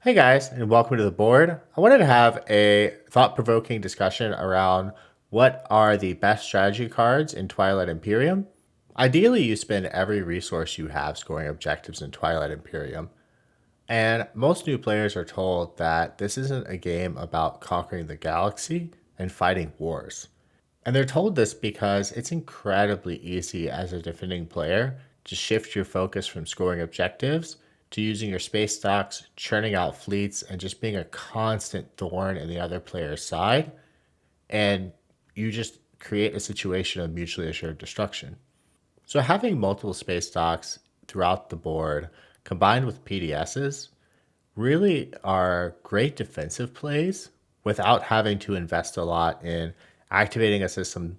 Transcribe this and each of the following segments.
Hey guys, and welcome to the board. I wanted to have a thought provoking discussion around what are the best strategy cards in Twilight Imperium. Ideally, you spend every resource you have scoring objectives in Twilight Imperium. And most new players are told that this isn't a game about conquering the galaxy and fighting wars. And they're told this because it's incredibly easy as a defending player to shift your focus from scoring objectives to using your space stocks, churning out fleets, and just being a constant thorn in the other player's side. And you just create a situation of mutually assured destruction. So having multiple space stocks throughout the board combined with PDSs really are great defensive plays without having to invest a lot in activating a system,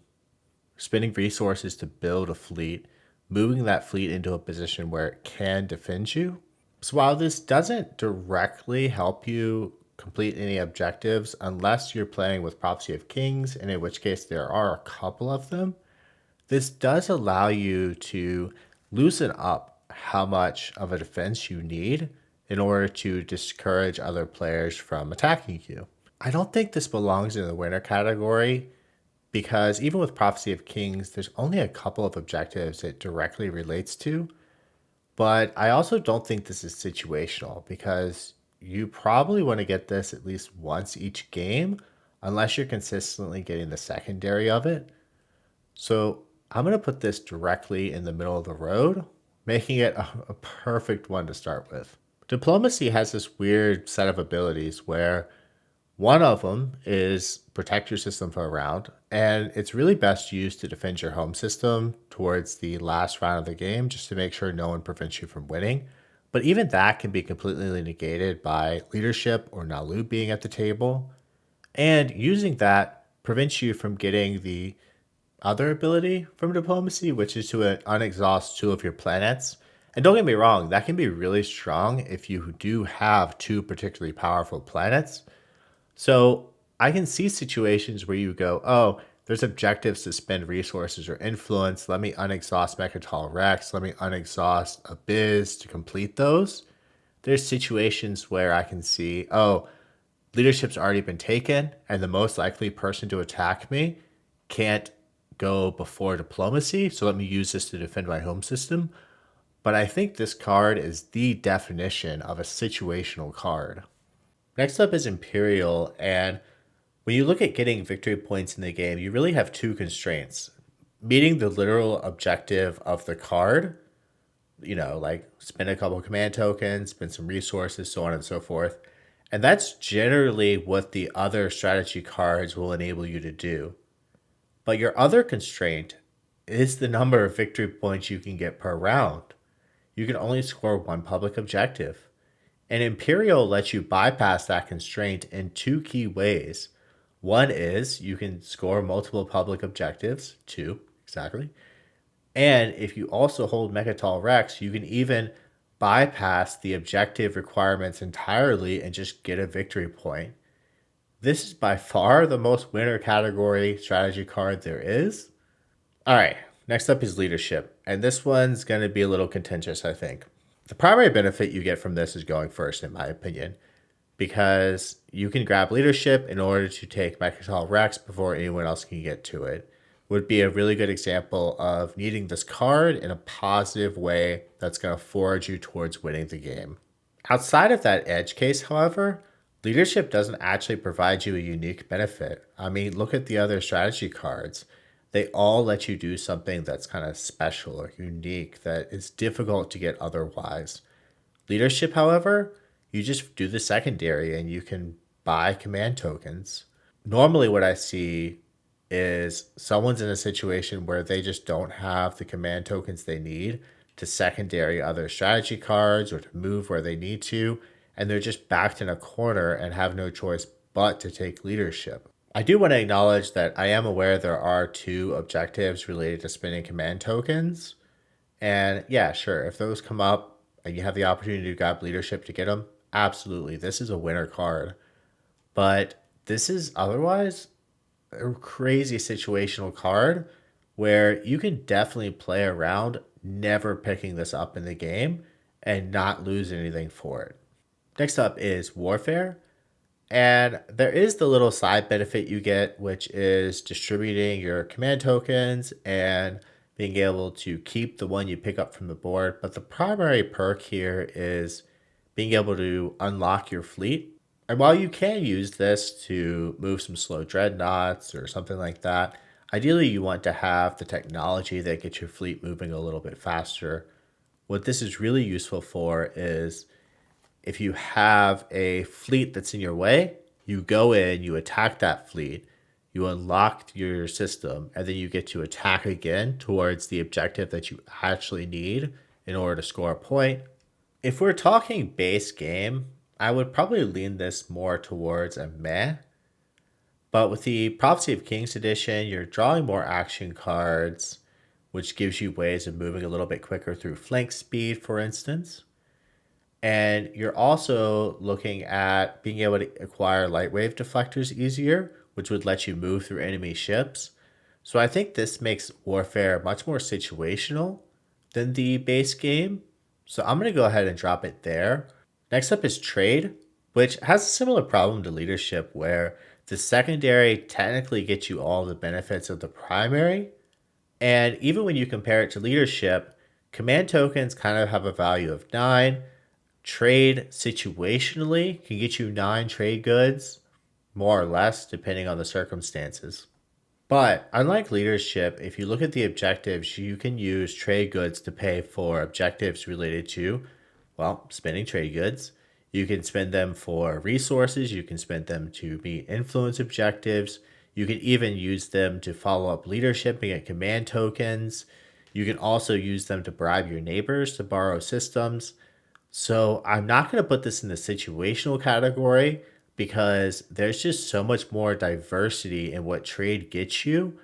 spending resources to build a fleet, moving that fleet into a position where it can defend you. So while this doesn't directly help you complete any objectives unless you're playing with Prophecy of Kings, and in which case there are a couple of them, this does allow you to loosen up how much of a defense you need in order to discourage other players from attacking you. I don't think this belongs in the winner category because even with Prophecy of Kings, there's only a couple of objectives it directly relates to. But I also don't think this is situational because you probably want to get this at least once each game unless you're consistently getting the secondary of it. So I'm going to put this directly in the middle of the road, making it a perfect one to start with. Diplomacy has this weird set of abilities where one of them is protect your system for a round, and it's really best used to defend your home system towards the last round of the game just to make sure no one prevents you from winning. But even that can be completely negated by leadership or Nalu being at the table. And using that prevents you from getting the other ability from diplomacy, which is to unexhaust two of your planets. And don't get me wrong, that can be really strong if you do have two particularly powerful planets. So I can see situations where you go, oh, there's objectives to spend resources or influence. Let me unexhaust Mechatol Rex. Let me unexhaust Abyss to complete those. There's situations where I can see, oh, leadership's already been taken, and the most likely person to attack me can't go before diplomacy. So let me use this to defend my home system. But I think this card is the definition of a situational card. Next up is Imperial, and when you look at getting victory points in the game, you really have two constraints. Meeting the literal objective of the card, like spend a couple command tokens, spend some resources, so on and so forth. And that's generally what the other strategy cards will enable you to do. But your other constraint is the number of victory points you can get per round. You can only score one public objective. And Imperial lets you bypass that constraint in two key ways. One is you can score multiple public objectives, two, exactly. And if you also hold Mechatol Rex, you can even bypass the objective requirements entirely and just get a victory point. This is by far the most winner category strategy card there is. All right, next up is leadership. And this one's going to be a little contentious, I think. The primary benefit you get from this is going first, in my opinion, because you can grab leadership in order to take Mechatol Rex before anyone else can get to it. Would be a really good example of needing this card in a positive way that's going to forge you towards winning the game. Outside of that edge case, however, leadership doesn't actually provide you a unique benefit. I mean, look at the other strategy cards. They all let you do something that's kind of special or unique that is difficult to get otherwise. Leadership, however, you just do the secondary and you can buy command tokens. Normally, what I see is someone's in a situation where they just don't have the command tokens they need to secondary other strategy cards or to move where they need to, and they're just backed in a corner and have no choice but to take leadership. I do want to acknowledge that I am aware there are two objectives related to spending command tokens. And yeah, sure, if those come up and you have the opportunity to grab leadership to get them, absolutely, this is a winner card. But this is otherwise a crazy situational card where you can definitely play around never picking this up in the game and not lose anything for it. Next up is Warfare. And there is the little side benefit you get, which is distributing your command tokens and being able to keep the one you pick up from the board. But the primary perk here is being able to unlock your fleet. And while you can use this to move some slow dreadnoughts or something like that, ideally you want to have the technology that gets your fleet moving a little bit faster. What this is really useful for is if you have a fleet that's in your way, you go in, you attack that fleet, you unlock your system, and then you get to attack again towards the objective that you actually need in order to score a point. If we're talking base game, I would probably lean this more towards a meh. But with the Prophecy of Kings edition, you're drawing more action cards, which gives you ways of moving a little bit quicker through flank speed, for instance. And you're also looking at being able to acquire light wave deflectors easier, which would let you move through enemy ships. So I think this makes Warfare much more situational than the base game. So I'm going to go ahead and drop it there. Next up is Trade, which has a similar problem to Leadership where the secondary technically gets you all the benefits of the primary. And even when you compare it to Leadership, command tokens kind of have a value of 9. Trade situationally can get you 9 trade goods, more or less, depending on the circumstances. But unlike Leadership, if you look at the objectives, you can use trade goods to pay for objectives related to, well, spending trade goods. You can spend them for resources, you can spend them to meet influence objectives, you can even use them to follow up leadership and get command tokens. You can also use them to bribe your neighbors to borrow systems. So I'm not going to put this in the situational category because there's just so much more diversity in what trade gets you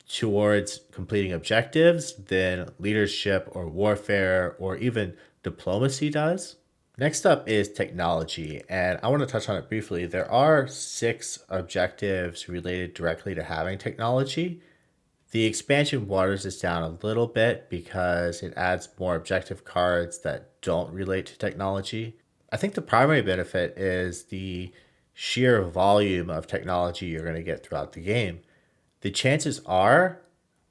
towards completing objectives than leadership or warfare or even diplomacy does. Next up is technology, and I want to touch on it briefly. There are 6 objectives related directly to having technology. The expansion waters this down a little bit because it adds more objective cards that don't relate to technology. I think the primary benefit is the sheer volume of technology you're going to get throughout the game. The chances are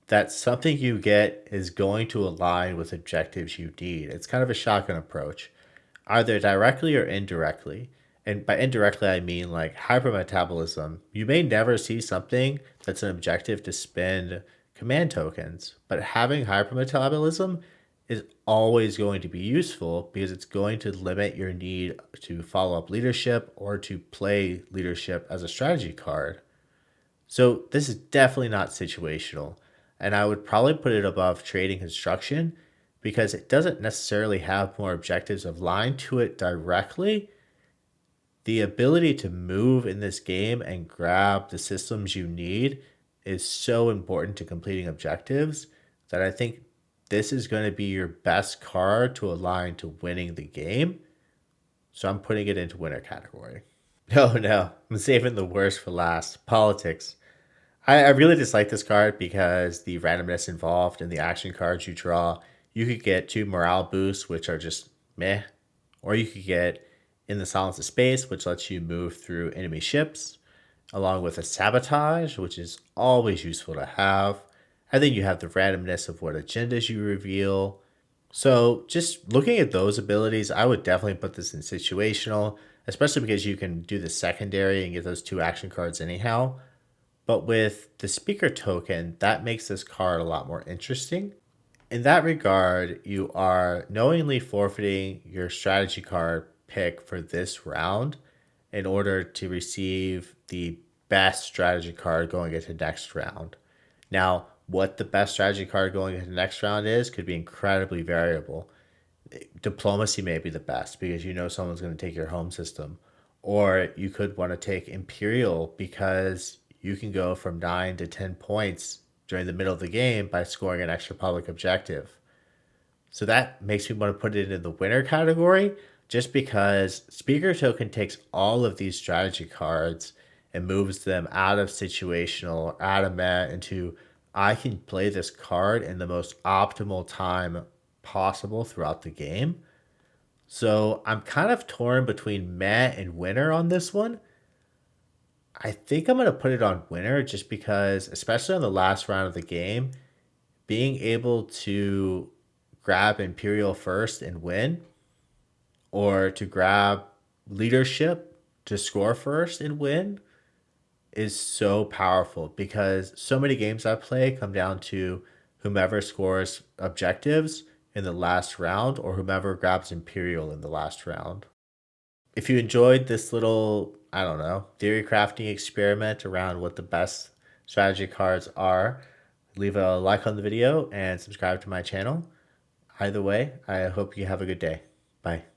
that something you get is going to align with objectives you need. It's kind of a shotgun approach, either directly or indirectly. And by indirectly, I mean like hypermetabolism. You may never see something that's an objective to spend command tokens, but having hypermetabolism is always going to be useful because it's going to limit your need to follow up leadership or to play leadership as a strategy card. So this is definitely not situational, and I would probably put it above trading construction because it doesn't necessarily have more objectives aligned to it directly. The ability to move in this game and grab the systems you need is so important to completing objectives that I think this is going to be your best card to align to winning the game. So I'm putting it into winner category. No, I'm saving the worst for last. Politics. I really dislike this card because the randomness involved in the action cards you draw. You could get 2 morale boosts, which are just meh, or you could get In the Silence of Space, which lets you move through enemy ships, along with a sabotage, which is always useful to have. And then you have the randomness of what agendas you reveal. So just looking at those abilities, I would definitely put this in situational, especially because you can do the secondary and get those 2 action cards anyhow. But with the speaker token, that makes this card a lot more interesting. In that regard, you are knowingly forfeiting your strategy card pick for this round in order to receive the best strategy card going into next round. Now, what the best strategy card going into the next round is could be incredibly variable. Diplomacy may be the best because you know someone's going to take your home system. Or you could want to take Imperial because you can go from 9 to 10 points during the middle of the game by scoring an extra public objective. So that makes me want to put it in the winner category just because Speaker Token takes all of these strategy cards and moves them out of situational, out of meta into I can play this card in the most optimal time possible throughout the game. So I'm kind of torn between meh and winner on this one. I think I'm going to put it on winner just because, especially on the last round of the game, being able to grab Imperial first and win, or to grab leadership to score first and win, is so powerful because so many games I play come down to whomever scores objectives in the last round or whomever grabs Imperial in the last round. If you enjoyed this little, I don't know, theory crafting experiment around what the best strategy cards are, leave a like on the video and subscribe to my channel. Either way, I hope you have a good day. Bye.